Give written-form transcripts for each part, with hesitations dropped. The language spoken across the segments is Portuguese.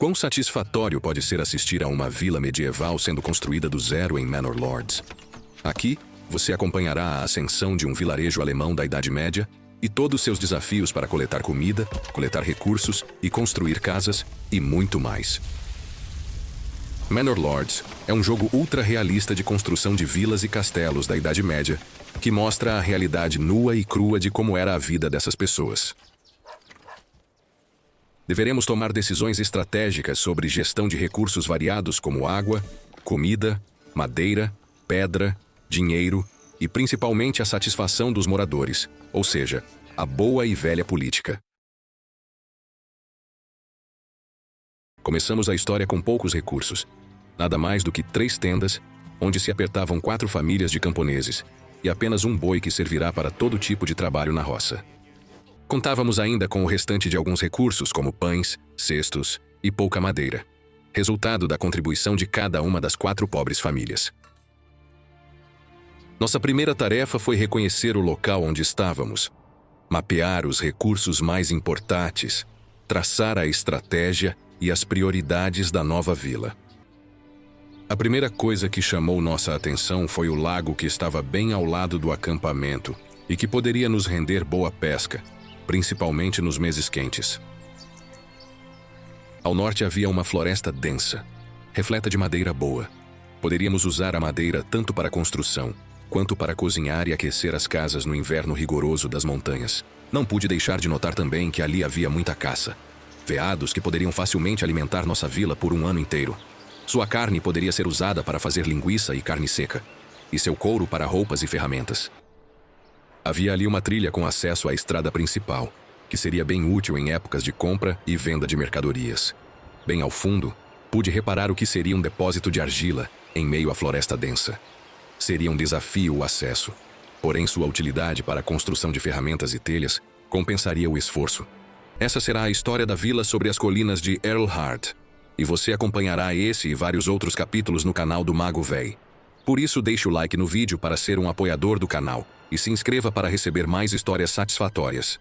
Quão satisfatório pode ser assistir a uma vila medieval sendo construída do zero em Manor Lords. Aqui, você acompanhará a ascensão de um vilarejo alemão da Idade Média e todos seus desafios para coletar comida, coletar recursos e construir casas e muito mais. Manor Lords é um jogo ultra-realista de construção de vilas e castelos da Idade Média que mostra a realidade nua e crua de como era a vida dessas pessoas. Deveremos tomar decisões estratégicas sobre gestão de recursos variados como água, comida, madeira, pedra, dinheiro e principalmente a satisfação dos moradores, ou seja, a boa e velha política. Começamos a história com poucos recursos, nada mais do que 3 tendas, onde se apertavam 4 famílias de camponeses e apenas um boi que servirá para todo tipo de trabalho na roça. Contávamos ainda com o restante de alguns recursos, como pães, cestos e pouca madeira, resultado da contribuição de cada uma das 4 pobres famílias. Nossa primeira tarefa foi reconhecer o local onde estávamos, mapear os recursos mais importantes, traçar a estratégia e as prioridades da nova vila. A primeira coisa que chamou nossa atenção foi o lago que estava bem ao lado do acampamento e que poderia nos render boa pesca, principalmente nos meses quentes. Ao norte havia uma floresta densa, repleta de madeira boa. Poderíamos usar a madeira tanto para construção, quanto para cozinhar e aquecer as casas no inverno rigoroso das montanhas. Não pude deixar de notar também que ali havia muita caça. Veados que poderiam facilmente alimentar nossa vila por um ano inteiro. Sua carne poderia ser usada para fazer linguiça e carne seca, e seu couro para roupas e ferramentas. Havia ali uma trilha com acesso à estrada principal, que seria bem útil em épocas de compra e venda de mercadorias. Bem ao fundo, pude reparar o que seria um depósito de argila em meio à floresta densa. Seria um desafio o acesso, porém sua utilidade para a construção de ferramentas e telhas compensaria o esforço. Essa será a história da vila sobre as colinas de Erlhard, e você acompanhará esse e vários outros capítulos no canal do Mago Véi. Por isso deixe o like no vídeo para ser um apoiador do canal e se inscreva para receber mais histórias satisfatórias.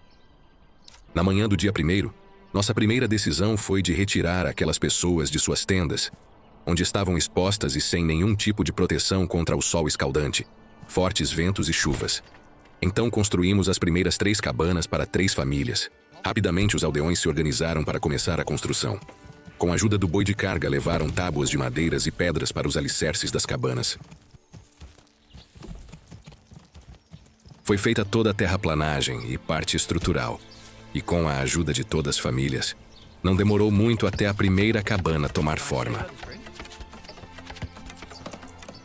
Na manhã do dia 1º, nossa primeira decisão foi de retirar aquelas pessoas de suas tendas, onde estavam expostas e sem nenhum tipo de proteção contra o sol escaldante, fortes ventos e chuvas. Então construímos as primeiras 3 cabanas para 3 famílias. Rapidamente os aldeões se organizaram para começar a construção. Com a ajuda do boi de carga, levaram tábuas de madeiras e pedras para os alicerces das cabanas. Foi feita toda a terraplanagem e parte estrutural, e com a ajuda de todas as famílias, não demorou muito até a primeira cabana tomar forma.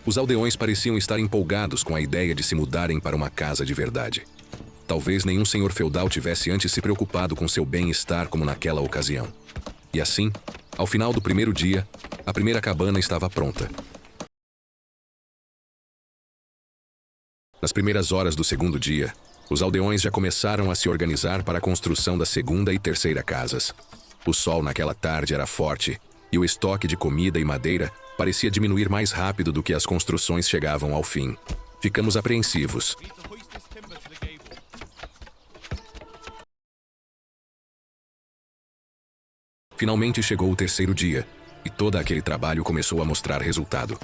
Os aldeões pareciam estar empolgados com a ideia de se mudarem para uma casa de verdade. Talvez nenhum senhor feudal tivesse antes se preocupado com seu bem-estar como naquela ocasião. E assim, ao final do primeiro dia, a primeira cabana estava pronta. Nas primeiras horas do segundo dia, os aldeões já começaram a se organizar para a construção da segunda e terceira casas. O sol naquela tarde era forte, e o estoque de comida e madeira parecia diminuir mais rápido do que as construções chegavam ao fim. Ficamos apreensivos. Finalmente chegou o terceiro dia, e todo aquele trabalho começou a mostrar resultado.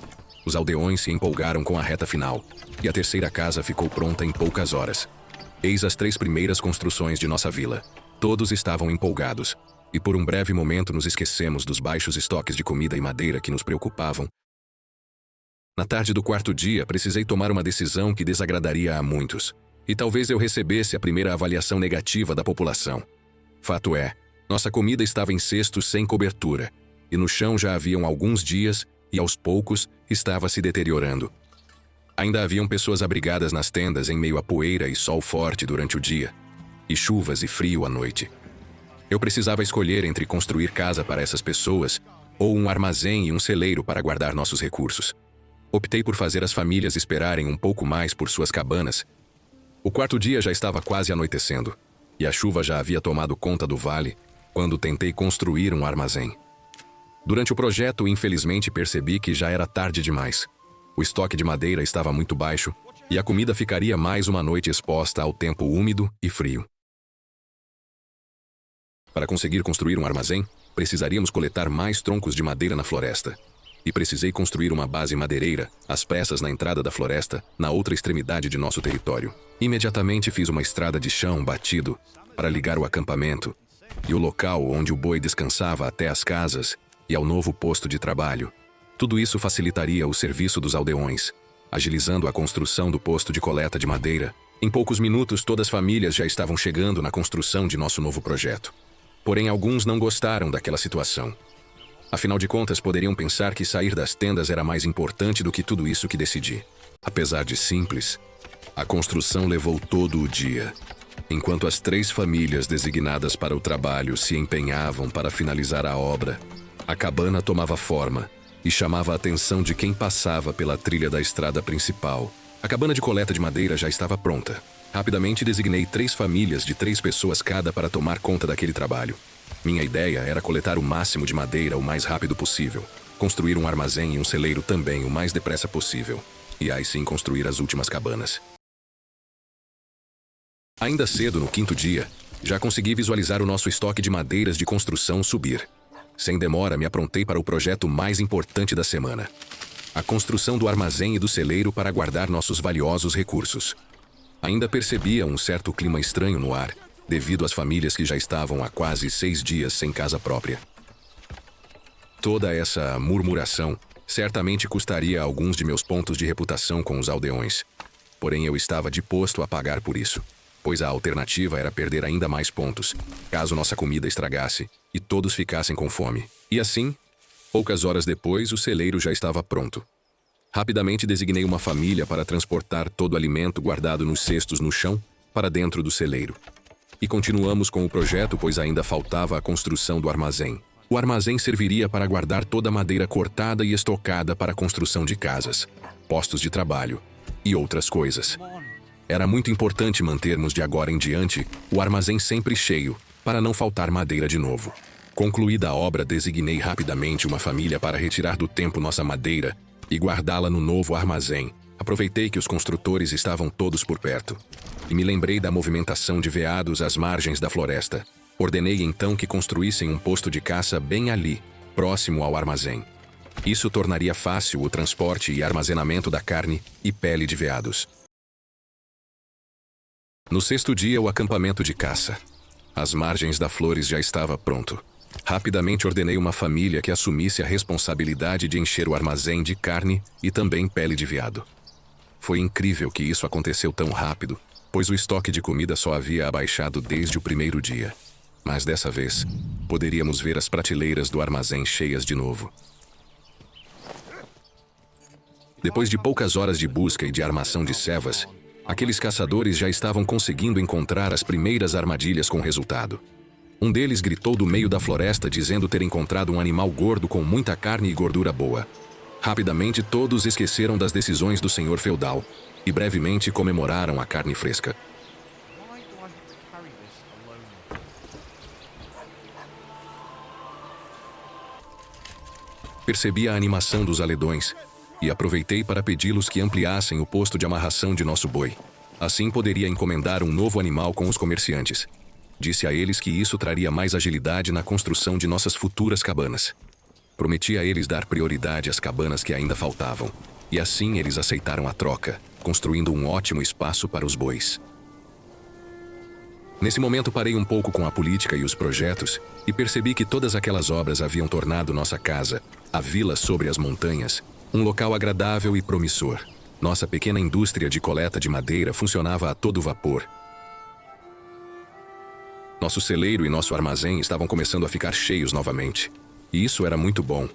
Os aldeões se empolgaram com a reta final, e a terceira casa ficou pronta em poucas horas. Eis as 3 primeiras construções de nossa vila. Todos estavam empolgados, e por um breve momento nos esquecemos dos baixos estoques de comida e madeira que nos preocupavam. Na tarde do 4º dia, precisei tomar uma decisão que desagradaria a muitos, e talvez eu recebesse a primeira avaliação negativa da população. Fato é, nossa comida estava em cestos sem cobertura, e no chão já haviam alguns dias, e aos poucos estava se deteriorando. Ainda haviam pessoas abrigadas nas tendas em meio a poeira e sol forte durante o dia, e chuvas e frio à noite. Eu precisava escolher entre construir casa para essas pessoas ou um armazém e um celeiro para guardar nossos recursos. Optei por fazer as famílias esperarem um pouco mais por suas cabanas. O 4º dia já estava quase anoitecendo, e a chuva já havia tomado conta do vale quando tentei construir um armazém. Durante o projeto, infelizmente, percebi que já era tarde demais. O estoque de madeira estava muito baixo e a comida ficaria mais uma noite exposta ao tempo úmido e frio. Para conseguir construir um armazém, Precisaríamos coletar mais troncos de madeira na floresta. E precisei construir uma base madeireira, às pressas na entrada da floresta, na outra extremidade de nosso território. Imediatamente fiz uma estrada de chão batido para ligar o acampamento e o local onde o boi descansava até as casas e ao novo posto de trabalho. Tudo isso facilitaria o serviço dos aldeões, agilizando a construção do posto de coleta de madeira. Em poucos minutos, todas as famílias já estavam chegando na construção de nosso novo projeto. Porém, alguns não gostaram daquela situação. Afinal de contas, poderiam pensar que sair das tendas era mais importante do que tudo isso que decidi. Apesar de simples, a construção levou todo o dia. Enquanto as 3 famílias designadas para o trabalho se empenhavam para finalizar a obra, a cabana tomava forma e chamava a atenção de quem passava pela trilha da estrada principal. A cabana de coleta de madeira já estava pronta. Rapidamente designei 3 famílias de 3 pessoas cada para tomar conta daquele trabalho. Minha ideia era coletar o máximo de madeira o mais rápido possível, construir um armazém e um celeiro também o mais depressa possível, e aí sim construir as últimas cabanas. Ainda cedo, no 5º dia, já consegui visualizar o nosso estoque de madeiras de construção subir. Sem demora, me aprontei para o projeto mais importante da semana: a construção do armazém e do celeiro para guardar nossos valiosos recursos. Ainda percebia um certo clima estranho no ar, devido às famílias que já estavam há quase 6 dias sem casa própria. Toda essa murmuração certamente custaria alguns de meus pontos de reputação com os aldeões. Porém, eu estava disposto a pagar por isso, pois a alternativa era perder ainda mais pontos, caso nossa comida estragasse e todos ficassem com fome. E assim, poucas horas depois, o celeiro já estava pronto. Rapidamente designei uma família para transportar todo o alimento guardado nos cestos no chão para dentro do celeiro. E continuamos com o projeto, pois ainda faltava a construção do armazém. O armazém serviria para guardar toda a madeira cortada e estocada para a construção de casas, postos de trabalho e outras coisas. Era muito importante mantermos de agora em diante o armazém sempre cheio, para não faltar madeira de novo. Concluída a obra, designei rapidamente uma família para retirar do tempo nossa madeira e guardá-la no novo armazém. Aproveitei que os construtores estavam todos por perto e me lembrei da movimentação de veados às margens da floresta. Ordenei então que construíssem um posto de caça bem ali, próximo ao armazém. Isso tornaria fácil o transporte e armazenamento da carne e pele de veados. No 6º dia, o acampamento de caça. Às margens da Flores já estava pronto. Rapidamente ordenei uma família que assumisse a responsabilidade de encher o armazém de carne e também pele de veado. Foi incrível que isso aconteceu tão rápido, pois o estoque de comida só havia abaixado desde o 1º dia. Mas dessa vez, poderíamos ver as prateleiras do armazém cheias de novo. Depois de poucas horas de busca e de armação de cevas, aqueles caçadores já estavam conseguindo encontrar as primeiras armadilhas com resultado. Um deles gritou do meio da floresta dizendo ter encontrado um animal gordo com muita carne e gordura boa. Rapidamente todos esqueceram das decisões do senhor feudal e brevemente comemoraram a carne fresca. Percebi a animação dos aledões e aproveitei para pedi-los que ampliassem o posto de amarração de nosso boi. Assim poderia encomendar um novo animal com os comerciantes. Disse a eles que isso traria mais agilidade na construção de nossas futuras cabanas. Prometi a eles dar prioridade às cabanas que ainda faltavam. E assim eles aceitaram a troca, construindo um ótimo espaço para os bois. Nesse momento parei um pouco com a política e os projetos e percebi que todas aquelas obras haviam tornado nossa casa, a vila sobre as montanhas, um local agradável e promissor. Nossa pequena indústria de coleta de madeira funcionava a todo vapor. Nosso celeiro e nosso armazém estavam começando a ficar cheios novamente. E isso era muito bom.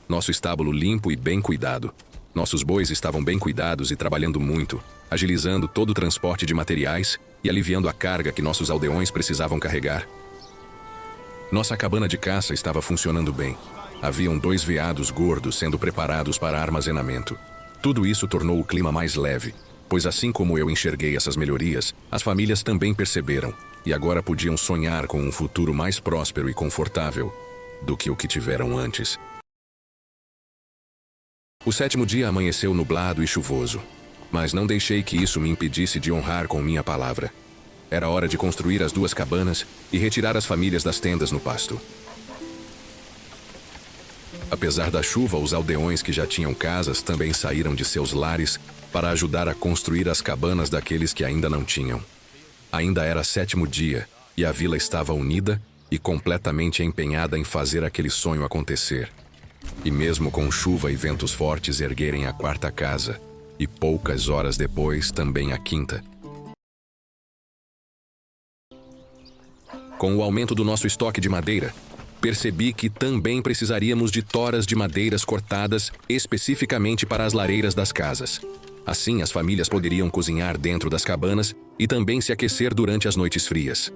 Nosso estábulo limpo e bem cuidado. Nossos bois estavam bem cuidados e trabalhando muito, agilizando todo o transporte de materiais e aliviando a carga que nossos aldeões precisavam carregar. Nossa cabana de caça estava funcionando bem. Haviam 2 veados gordos sendo preparados para armazenamento. Tudo isso tornou o clima mais leve, pois assim como eu enxerguei essas melhorias, as famílias também perceberam e agora podiam sonhar com um futuro mais próspero e confortável do que o que tiveram antes. O 7º dia amanheceu nublado e chuvoso, mas não deixei que isso me impedisse de honrar com minha palavra. Era hora de construir as 2 cabanas e retirar as famílias das tendas no pasto. Apesar da chuva, os aldeões que já tinham casas também saíram de seus lares para ajudar a construir as cabanas daqueles que ainda não tinham. Ainda era 7º dia e a vila estava unida e completamente empenhada em fazer aquele sonho acontecer. E mesmo com chuva e ventos fortes erguerem a 4ª casa, e poucas horas depois também a 5ª. Com o aumento do nosso estoque de madeira, percebi que também precisaríamos de toras de madeiras cortadas especificamente para as lareiras das casas. Assim, as famílias poderiam cozinhar dentro das cabanas e também se aquecer durante as noites frias.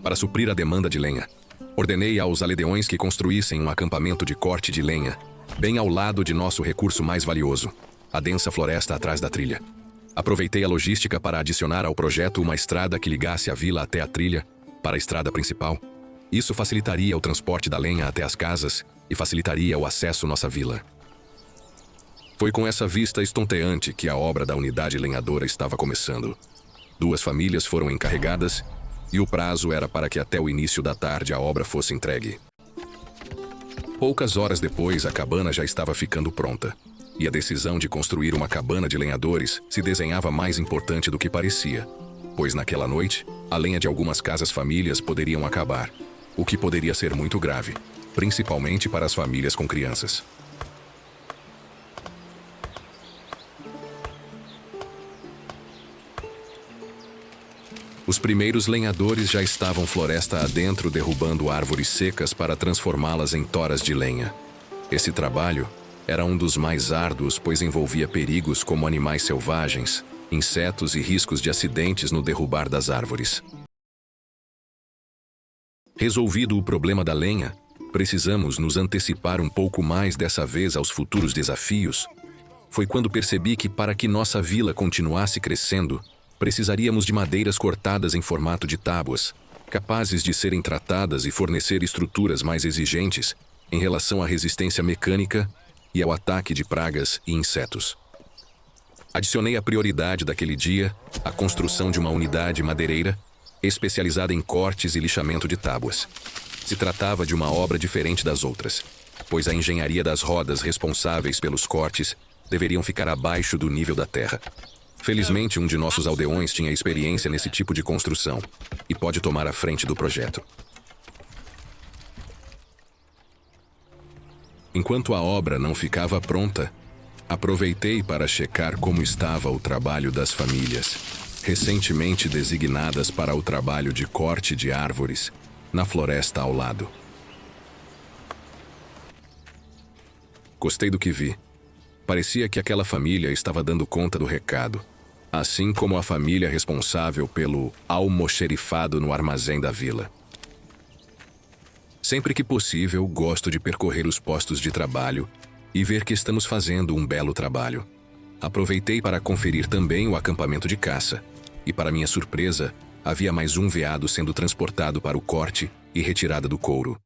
Para suprir a demanda de lenha, ordenei aos aldeões que construíssem um acampamento de corte de lenha, bem ao lado de nosso recurso mais valioso, a densa floresta atrás da trilha. Aproveitei a logística para adicionar ao projeto uma estrada que ligasse a vila até a trilha, para a estrada principal. Isso facilitaria o transporte da lenha até as casas e facilitaria o acesso à nossa vila. Foi com essa vista estonteante que a obra da unidade lenhadora estava começando. 2 famílias foram encarregadas e o prazo era para que até o início da tarde a obra fosse entregue. Poucas horas depois, a cabana já estava ficando pronta. E a decisão de construir uma cabana de lenhadores se desenhava mais importante do que parecia, pois naquela noite, a lenha de algumas casas-famílias poderiam acabar, o que poderia ser muito grave, principalmente para as famílias com crianças. Os primeiros lenhadores já estavam floresta adentro derrubando árvores secas para transformá-las em toras de lenha. Esse trabalho era um dos mais árduos, pois envolvia perigos como animais selvagens, insetos e riscos de acidentes no derrubar das árvores. Resolvido o problema da lenha, precisamos nos antecipar um pouco mais dessa vez aos futuros desafios. Foi quando percebi que para que nossa vila continuasse crescendo, precisaríamos de madeiras cortadas em formato de tábuas, capazes de serem tratadas e fornecer estruturas mais exigentes em relação à resistência mecânica e ao ataque de pragas e insetos. Adicionei a prioridade daquele dia a construção de uma unidade madeireira especializada em cortes e lixamento de tábuas. Se tratava de uma obra diferente das outras, pois a engenharia das rodas responsáveis pelos cortes deveriam ficar abaixo do nível da terra. Felizmente, um de nossos aldeões tinha experiência nesse tipo de construção e pode tomar a frente do projeto. Enquanto a obra não ficava pronta, aproveitei para checar como estava o trabalho das famílias, recentemente designadas para o trabalho de corte de árvores, na floresta ao lado. Gostei do que vi. Parecia que aquela família estava dando conta do recado, assim como a família responsável pelo almoxerifado no armazém da vila. Sempre que possível, gosto de percorrer os postos de trabalho e ver que estamos fazendo um belo trabalho. Aproveitei para conferir também o acampamento de caça, e para minha surpresa, havia mais um veado sendo transportado para o corte e retirada do couro.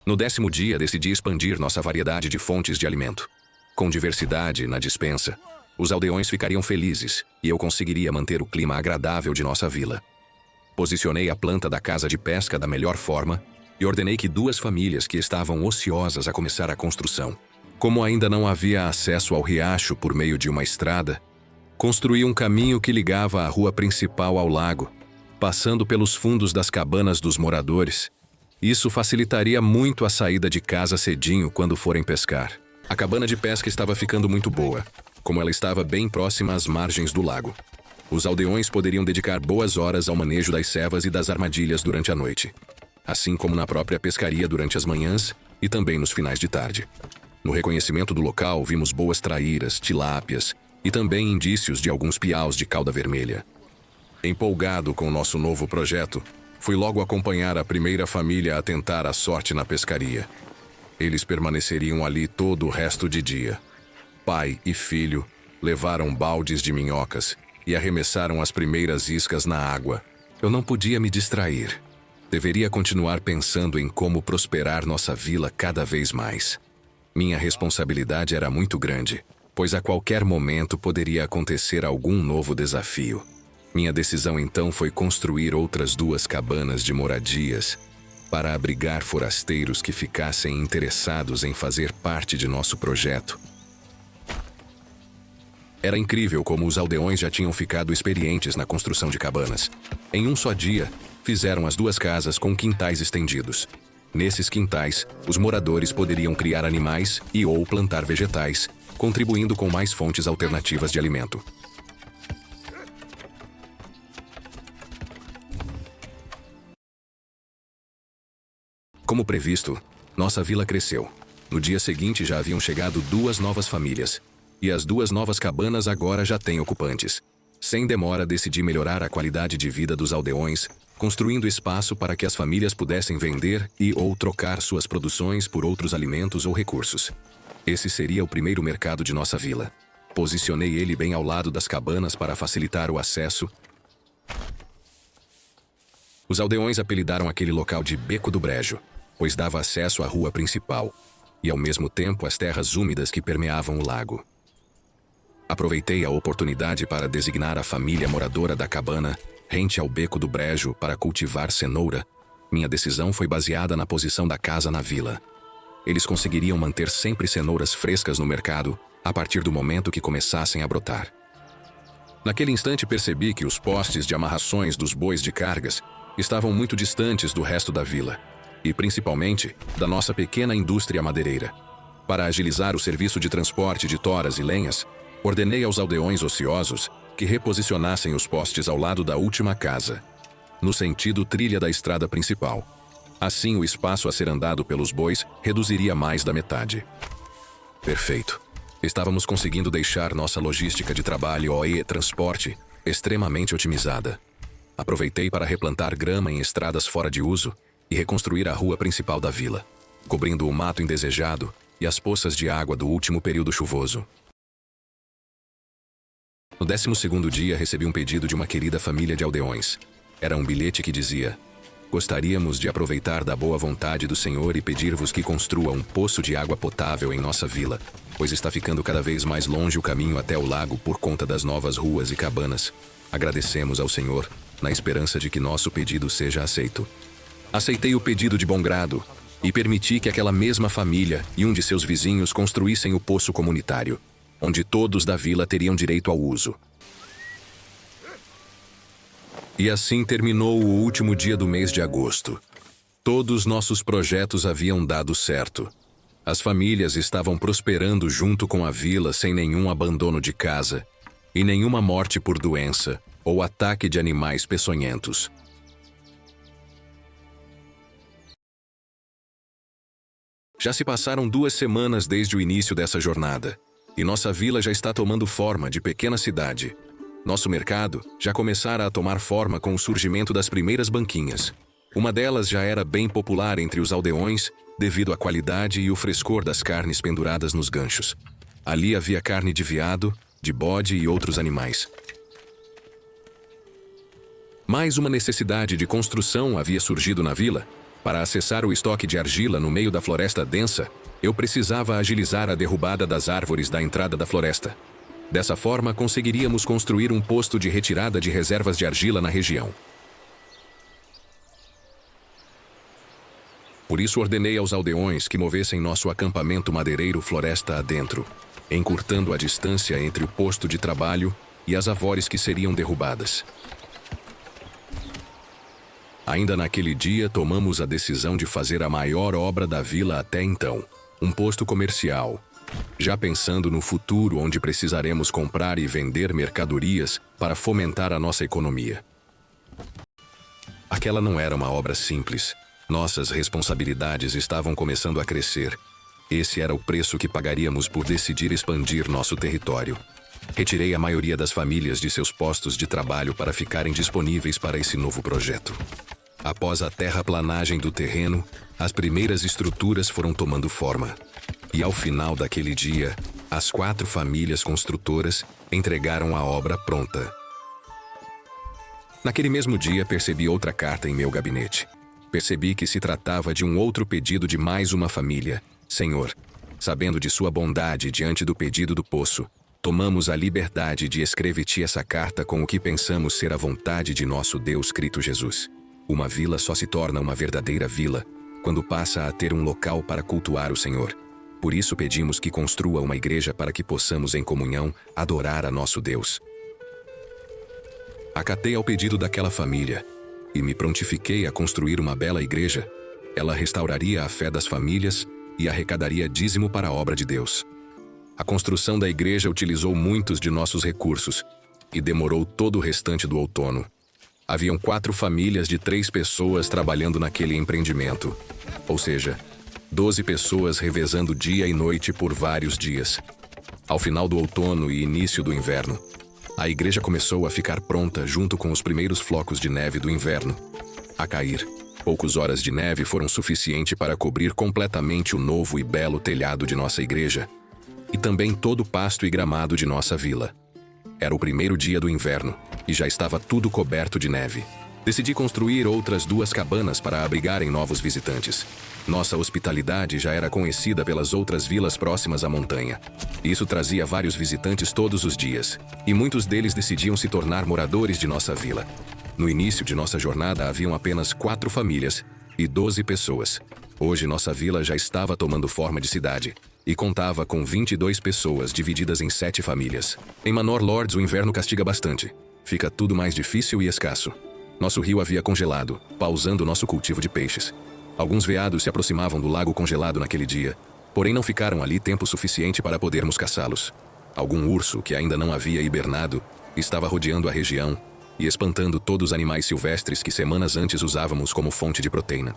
No 10º dia, decidi expandir nossa variedade de fontes de alimento. Com diversidade na despensa, os aldeões ficariam felizes e eu conseguiria manter o clima agradável de nossa vila. Posicionei a planta da casa de pesca da melhor forma e ordenei que 2 famílias que estavam ociosas a começar a construção. Como ainda não havia acesso ao riacho por meio de uma estrada, construí um caminho que ligava a rua principal ao lago, passando pelos fundos das cabanas dos moradores. Isso facilitaria muito a saída de casa cedinho quando forem pescar. A cabana de pesca estava ficando muito boa, como ela estava bem próxima às margens do lago. Os aldeões poderiam dedicar boas horas ao manejo das cevas e das armadilhas durante a noite, assim como na própria pescaria durante as manhãs e também nos finais de tarde. No reconhecimento do local, vimos boas traíras, tilápias e também indícios de alguns piaus de cauda vermelha. Empolgado com o nosso novo projeto, fui logo acompanhar a primeira família a tentar a sorte na pescaria. Eles permaneceriam ali todo o resto de dia. Pai e filho levaram baldes de minhocas e arremessaram as primeiras iscas na água. Eu não podia me distrair. Deveria continuar pensando em como prosperar nossa vila cada vez mais. Minha responsabilidade era muito grande, pois a qualquer momento poderia acontecer algum novo desafio. Minha decisão então foi construir outras 2 cabanas de moradias, para abrigar forasteiros que ficassem interessados em fazer parte de nosso projeto. Era incrível como os aldeões já tinham ficado experientes na construção de cabanas. Em um só dia, fizeram as 2 casas com quintais estendidos. Nesses quintais, os moradores poderiam criar animais ou plantar vegetais, contribuindo com mais fontes alternativas de alimento. Como previsto, nossa vila cresceu. No dia seguinte já haviam chegado 2 novas famílias. E as 2 novas cabanas agora já têm ocupantes. Sem demora, decidi melhorar a qualidade de vida dos aldeões, construindo espaço para que as famílias pudessem vender ou trocar suas produções por outros alimentos ou recursos. Esse seria o primeiro mercado de nossa vila. Posicionei ele bem ao lado das cabanas para facilitar o acesso. Os aldeões apelidaram aquele local de Beco do Brejo, pois dava acesso à rua principal e, ao mesmo tempo, às terras úmidas que permeavam o lago. Aproveitei a oportunidade para designar a família moradora da cabana rente ao Beco do Brejo para cultivar cenoura. Minha decisão foi baseada na posição da casa na vila. Eles conseguiriam manter sempre cenouras frescas no mercado a partir do momento que começassem a brotar. Naquele instante percebi que os postes de amarrações dos bois de cargas estavam muito distantes do resto da vila, e principalmente da nossa pequena indústria madeireira. Para agilizar o serviço de transporte de toras e lenhas, ordenei aos aldeões ociosos que reposicionassem os postes ao lado da última casa, no sentido trilha da estrada principal. Assim, o espaço a ser andado pelos bois reduziria mais da metade. Perfeito. Estávamos conseguindo deixar nossa logística de trabalho e transporte extremamente otimizada. Aproveitei para replantar grama em estradas fora de uso e reconstruir a rua principal da vila, cobrindo o mato indesejado e as poças de água do último período chuvoso. No 12º dia, recebi um pedido de uma querida família de aldeões. Era um bilhete que dizia: "Gostaríamos de aproveitar da boa vontade do Senhor e pedir-vos que construa um poço de água potável em nossa vila, pois está ficando cada vez mais longe o caminho até o lago por conta das novas ruas e cabanas. Agradecemos ao Senhor, na esperança de que nosso pedido seja aceito." Aceitei o pedido de bom grado e permiti que aquela mesma família e um de seus vizinhos construíssem o poço comunitário, onde todos da vila teriam direito ao uso. E assim terminou o último dia do mês de agosto. Todos nossos projetos haviam dado certo. As famílias estavam prosperando junto com a vila sem nenhum abandono de casa e nenhuma morte por doença ou ataque de animais peçonhentos. Já se passaram 2 semanas desde o início dessa jornada, e nossa vila já está tomando forma de pequena cidade. Nosso mercado já começara a tomar forma com o surgimento das primeiras banquinhas. Uma delas já era bem popular entre os aldeões devido à qualidade e o frescor das carnes penduradas nos ganchos. Ali havia carne de veado, de bode e outros animais. Mais uma necessidade de construção havia surgido na vila. Para acessar o estoque de argila no meio da floresta densa, eu precisava agilizar a derrubada das árvores da entrada da floresta. Dessa forma, conseguiríamos construir um posto de retirada de reservas de argila na região. Por isso, ordenei aos aldeões que movessem nosso acampamento madeireiro floresta adentro, encurtando a distância entre o posto de trabalho e as avores que seriam derrubadas. Ainda naquele dia, tomamos a decisão de fazer a maior obra da vila até então, um posto comercial, já pensando no futuro onde precisaremos comprar e vender mercadorias para fomentar a nossa economia. Aquela não era uma obra simples. Nossas responsabilidades estavam começando a crescer. Esse era o preço que pagaríamos por decidir expandir nosso território. Retirei a maioria das famílias de seus postos de trabalho para ficarem disponíveis para esse novo projeto. Após a terraplanagem do terreno, as primeiras estruturas foram tomando forma. E ao final daquele dia, as 4 famílias construtoras entregaram a obra pronta. Naquele mesmo dia, percebi outra carta em meu gabinete. Percebi que se tratava de um outro pedido de mais uma família. Senhor, sabendo de sua bondade diante do pedido do poço, tomamos a liberdade de escrever-te essa carta com o que pensamos ser a vontade de nosso Deus Cristo Jesus. Uma vila só se torna uma verdadeira vila quando passa a ter um local para cultuar o Senhor. Por isso pedimos que construa uma igreja para que possamos em comunhão adorar a nosso Deus. Acatei ao pedido daquela família e me prontifiquei a construir uma bela igreja. Ela restauraria a fé das famílias e arrecadaria dízimo para a obra de Deus. A construção da igreja utilizou muitos de nossos recursos e demorou todo o restante do outono. Haviam 4 famílias de 3 pessoas trabalhando naquele empreendimento, ou seja, 12 pessoas revezando dia e noite por vários dias. Ao final do outono e início do inverno, a igreja começou a ficar pronta junto com os primeiros flocos de neve do inverno a cair. Poucas horas de neve foram suficiente para cobrir completamente o novo e belo telhado de nossa igreja e também todo o pasto e gramado de nossa vila. Era o primeiro dia do inverno e já estava tudo coberto de neve. Decidi construir outras 2 cabanas para abrigarem novos visitantes. Nossa hospitalidade já era conhecida pelas outras vilas próximas à montanha. Isso trazia vários visitantes todos os dias, e muitos deles decidiam se tornar moradores de nossa vila. No início de nossa jornada haviam apenas 4 famílias e 12 pessoas. Hoje nossa vila já estava tomando forma de cidade e contava com 22 pessoas divididas em 7 famílias. Em Manor Lords o inverno castiga bastante. Fica tudo mais difícil e escasso. Nosso rio havia congelado, pausando nosso cultivo de peixes. Alguns veados se aproximavam do lago congelado naquele dia, porém não ficaram ali tempo suficiente para podermos caçá-los. Algum urso, que ainda não havia hibernado, estava rodeando a região e espantando todos os animais silvestres que semanas antes usávamos como fonte de proteína.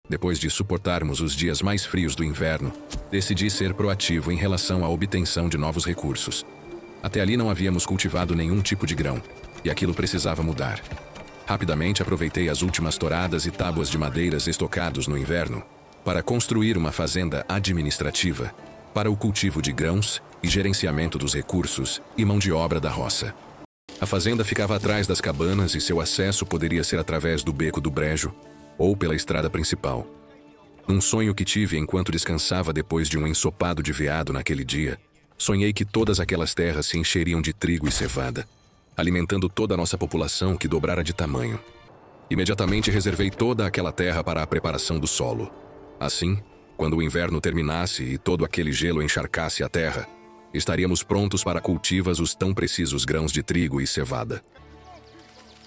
Depois de suportarmos os dias mais frios do inverno, decidi ser proativo em relação à obtenção de novos recursos. Até ali não havíamos cultivado nenhum tipo de grão, e aquilo precisava mudar. Rapidamente aproveitei as últimas toradas e tábuas de madeiras estocados no inverno para construir uma fazenda administrativa para o cultivo de grãos e gerenciamento dos recursos e mão de obra da roça. A fazenda ficava atrás das cabanas e seu acesso poderia ser através do beco do brejo ou pela estrada principal. Num sonho que tive enquanto descansava depois de um ensopado de veado naquele dia, sonhei que todas aquelas terras se encheriam de trigo e cevada, alimentando toda a nossa população que dobrara de tamanho. Imediatamente reservei toda aquela terra para a preparação do solo. Assim, quando o inverno terminasse e todo aquele gelo encharcasse a terra, estaríamos prontos para cultivas os tão precisos grãos de trigo e cevada.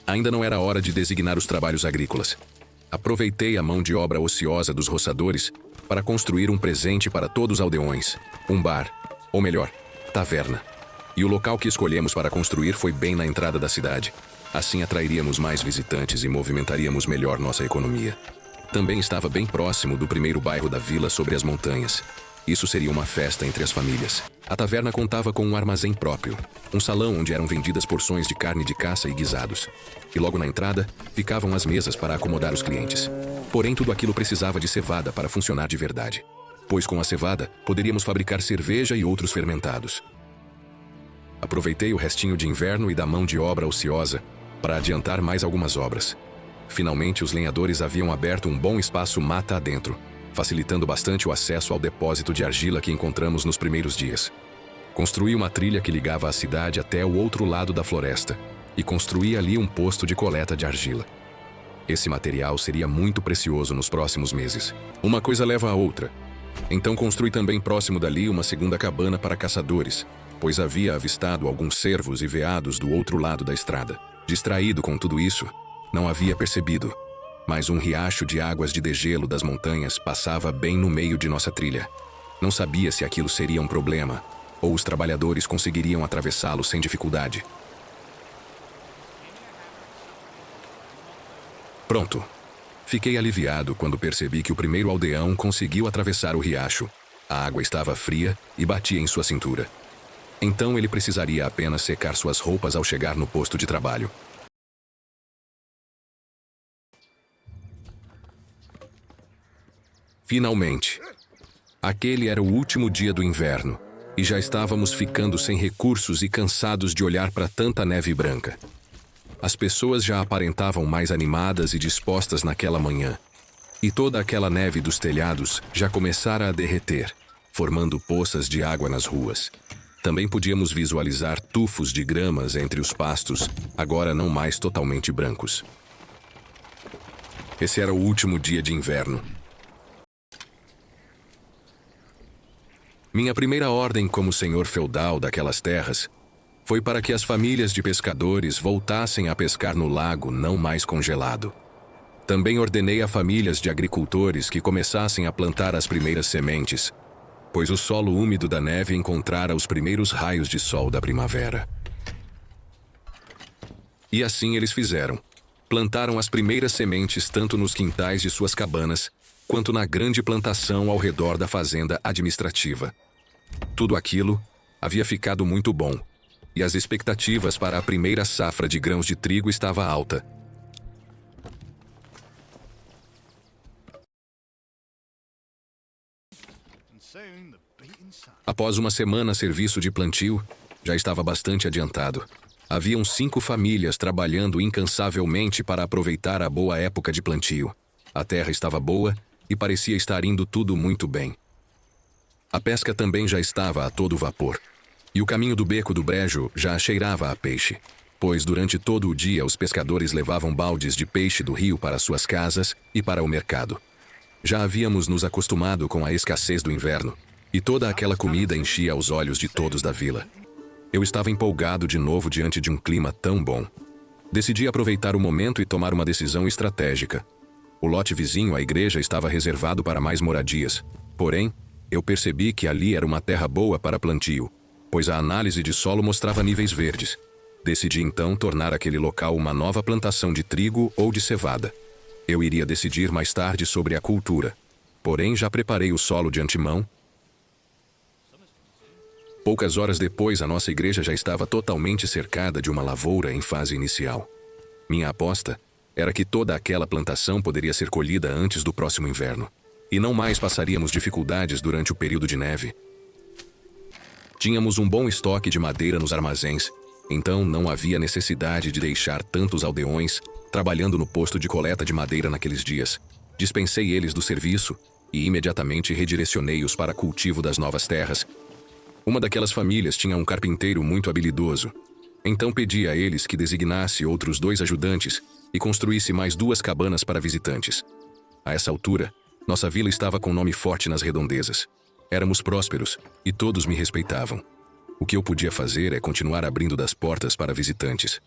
Ainda não era hora de designar os trabalhos agrícolas. Aproveitei a mão de obra ociosa dos roçadores para construir um presente para todos os aldeões, um bar, ou melhor, taverna. E o local que escolhemos para construir foi bem na entrada da cidade. Assim atrairíamos mais visitantes e movimentaríamos melhor nossa economia. Também estava bem próximo do primeiro bairro da vila sobre as montanhas. Isso seria uma festa entre as famílias. A taverna contava com um armazém próprio, um salão onde eram vendidas porções de carne de caça e guisados. E logo na entrada, ficavam as mesas para acomodar os clientes. Porém, tudo aquilo precisava de cevada para funcionar de verdade, pois com a cevada, poderíamos fabricar cerveja e outros fermentados. Aproveitei o restinho de inverno e da mão de obra ociosa para adiantar mais algumas obras. Finalmente, os lenhadores haviam aberto um bom espaço mata adentro, facilitando bastante o acesso ao depósito de argila que encontramos nos primeiros dias. Construí uma trilha que ligava a cidade até o outro lado da floresta e construí ali um posto de coleta de argila. Esse material seria muito precioso nos próximos meses. Uma coisa leva a outra. Então construí também próximo dali uma segunda cabana para caçadores, pois havia avistado alguns cervos e veados do outro lado da estrada. Distraído com tudo isso, não havia percebido, mas um riacho de águas de degelo das montanhas passava bem no meio de nossa trilha. Não sabia se aquilo seria um problema, ou os trabalhadores conseguiriam atravessá-lo sem dificuldade. Pronto. Fiquei aliviado quando percebi que o primeiro aldeão conseguiu atravessar o riacho. A água estava fria e batia em sua cintura. Então ele precisaria apenas secar suas roupas ao chegar no posto de trabalho. Finalmente. Aquele era o último dia do inverno, e já estávamos ficando sem recursos e cansados de olhar para tanta neve branca. As pessoas já aparentavam mais animadas e dispostas naquela manhã, e toda aquela neve dos telhados já começara a derreter, formando poças de água nas ruas. Também podíamos visualizar tufos de gramas entre os pastos, agora não mais totalmente brancos. Esse era o último dia de inverno. Minha primeira ordem como senhor feudal daquelas terras foi para que as famílias de pescadores voltassem a pescar no lago não mais congelado. Também ordenei a famílias de agricultores que começassem a plantar as primeiras sementes, pois o solo úmido da neve encontrara os primeiros raios de sol da primavera. E assim eles fizeram. Plantaram as primeiras sementes tanto nos quintais de suas cabanas, quanto na grande plantação ao redor da fazenda administrativa. Tudo aquilo havia ficado muito bom, e as expectativas para a primeira safra de grãos de trigo estava alta. Após uma semana serviço de plantio, já estava bastante adiantado. Haviam 5 famílias trabalhando incansavelmente para aproveitar a boa época de plantio. A terra estava boa e parecia estar indo tudo muito bem. A pesca também já estava a todo vapor. E o caminho do beco do brejo já cheirava a peixe, pois durante todo o dia os pescadores levavam baldes de peixe do rio para suas casas e para o mercado. Já havíamos nos acostumado com a escassez do inverno, e toda aquela comida enchia os olhos de todos da vila. Eu estava empolgado de novo diante de um clima tão bom. Decidi aproveitar o momento e tomar uma decisão estratégica. O lote vizinho à igreja estava reservado para mais moradias. Porém, eu percebi que ali era uma terra boa para plantio, pois a análise de solo mostrava níveis verdes. Decidi então tornar aquele local uma nova plantação de trigo ou de cevada. Eu iria decidir mais tarde sobre a cultura. Porém, já preparei o solo de antemão. Poucas horas depois, a nossa igreja já estava totalmente cercada de uma lavoura em fase inicial. Minha aposta era que toda aquela plantação poderia ser colhida antes do próximo inverno, e não mais passaríamos dificuldades durante o período de neve. Tínhamos um bom estoque de madeira nos armazéns, então não havia necessidade de deixar tantos aldeões trabalhando no posto de coleta de madeira naqueles dias. Dispensei eles do serviço e imediatamente redirecionei-os para cultivo das novas terras. Uma daquelas famílias tinha um carpinteiro muito habilidoso. Então pedi a eles que designasse outros 2 ajudantes e construísse mais 2 cabanas para visitantes. A essa altura, nossa vila estava com nome forte nas redondezas. Éramos prósperos e todos me respeitavam. O que eu podia fazer é continuar abrindo das portas para visitantes.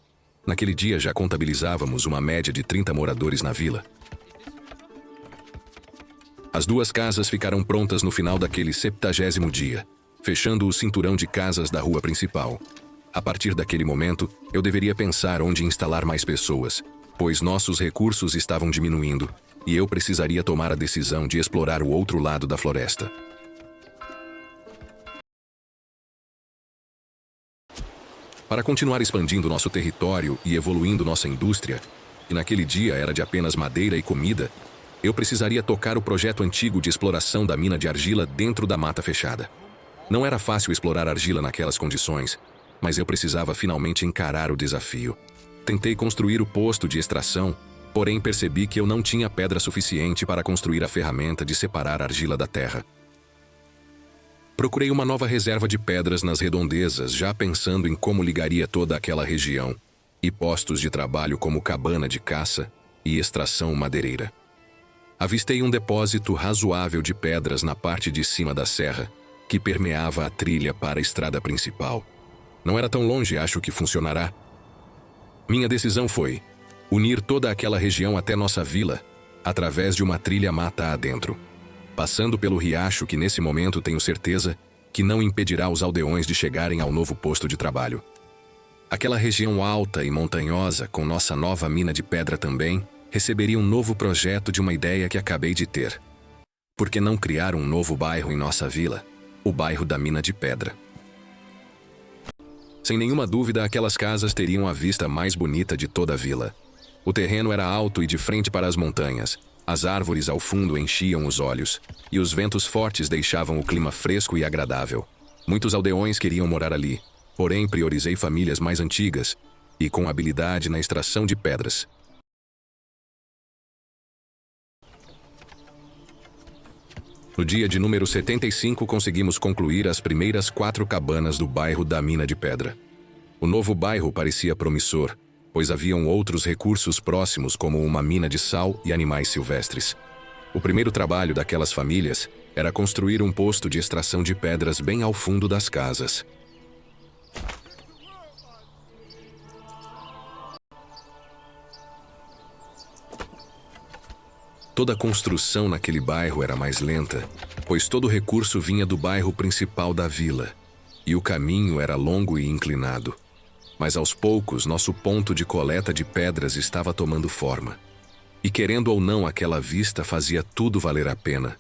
Naquele dia já contabilizávamos uma média de 30 moradores na vila. As 2 casas ficaram prontas no final daquele 70º dia, fechando o cinturão de casas da rua principal. A partir daquele momento, eu deveria pensar onde instalar mais pessoas, pois nossos recursos estavam diminuindo e eu precisaria tomar a decisão de explorar o outro lado da floresta. Para continuar expandindo nosso território e evoluindo nossa indústria, que naquele dia era de apenas madeira e comida, eu precisaria tocar o projeto antigo de exploração da mina de argila dentro da mata fechada. Não era fácil explorar argila naquelas condições, mas eu precisava finalmente encarar o desafio. Tentei construir o posto de extração, porém percebi que eu não tinha pedra suficiente para construir a ferramenta de separar a argila da terra. Procurei uma nova reserva de pedras nas redondezas, já pensando em como ligaria toda aquela região, e postos de trabalho como cabana de caça e extração madeireira. Avistei um depósito razoável de pedras na parte de cima da serra, que permeava a trilha para a estrada principal. Não era tão longe, acho que funcionará. Minha decisão foi unir toda aquela região até nossa vila, através de uma trilha mata adentro, passando pelo riacho que nesse momento tenho certeza que não impedirá os aldeões de chegarem ao novo posto de trabalho. Aquela região alta e montanhosa, com nossa nova mina de pedra também, receberia um novo projeto de uma ideia que acabei de ter. Por que não criar um novo bairro em nossa vila? O bairro da Mina de Pedra. Sem nenhuma dúvida, aquelas casas teriam a vista mais bonita de toda a vila. O terreno era alto e de frente para as montanhas. As árvores ao fundo enchiam os olhos, e os ventos fortes deixavam o clima fresco e agradável. Muitos aldeões queriam morar ali, porém priorizei famílias mais antigas e com habilidade na extração de pedras. No dia de número 75, conseguimos concluir as primeiras 4 cabanas do bairro da Mina de Pedra. O novo bairro parecia promissor, pois haviam outros recursos próximos como uma mina de sal e animais silvestres. O primeiro trabalho daquelas famílias era construir um posto de extração de pedras bem ao fundo das casas. Toda a construção naquele bairro era mais lenta, pois todo o recurso vinha do bairro principal da vila, e o caminho era longo e inclinado. Mas aos poucos, nosso ponto de coleta de pedras estava tomando forma. E querendo ou não, aquela vista fazia tudo valer a pena.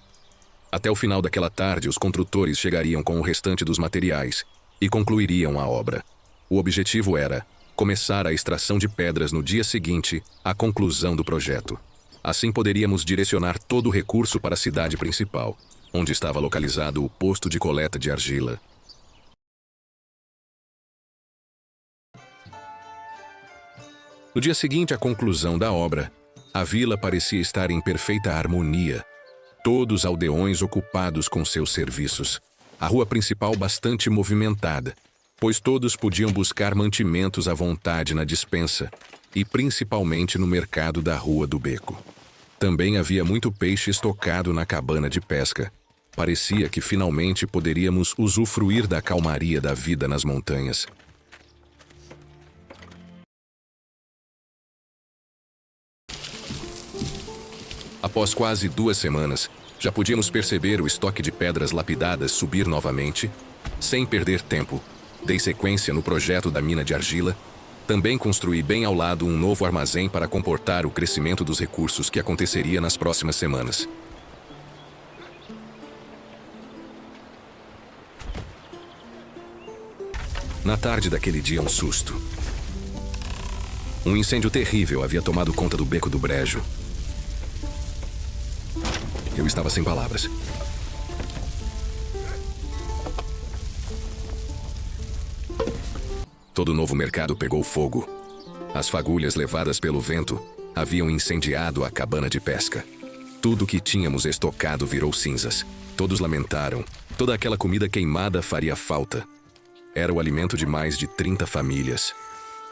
Até o final daquela tarde, os construtores chegariam com o restante dos materiais e concluiriam a obra. O objetivo era começar a extração de pedras no dia seguinte à conclusão do projeto. Assim poderíamos direcionar todo o recurso para a cidade principal, onde estava localizado o posto de coleta de argila. No dia seguinte à conclusão da obra, a vila parecia estar em perfeita harmonia. Todos os aldeões ocupados com seus serviços. A rua principal bastante movimentada, pois todos podiam buscar mantimentos à vontade na despensa, e principalmente no mercado da Rua do Beco. Também havia muito peixe estocado na cabana de pesca. Parecia que finalmente poderíamos usufruir da calmaria da vida nas montanhas. Após quase 2 semanas, já podíamos perceber o estoque de pedras lapidadas subir novamente. Sem perder tempo, dei sequência no projeto da mina de argila. Também construí bem ao lado um novo armazém para comportar o crescimento dos recursos que aconteceria nas próximas semanas. Na tarde daquele dia, um susto. Um incêndio terrível havia tomado conta do Beco do Brejo. Eu estava sem palavras. Todo o novo mercado pegou fogo. As fagulhas levadas pelo vento haviam incendiado a cabana de pesca. Tudo que tínhamos estocado virou cinzas. Todos lamentaram. Toda aquela comida queimada faria falta. Era o alimento de mais de 30 famílias.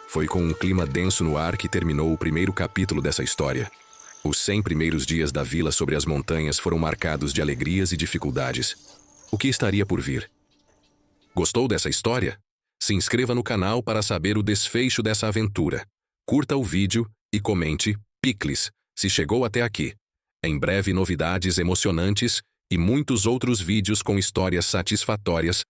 Foi com um clima denso no ar que terminou o primeiro capítulo dessa história. Os 100 primeiros dias da vila sobre as montanhas foram marcados de alegrias e dificuldades. O que estaria por vir? Gostou dessa história? Se inscreva no canal para saber o desfecho dessa aventura. Curta o vídeo e comente Picles se chegou até aqui. Em breve, novidades emocionantes e muitos outros vídeos com histórias satisfatórias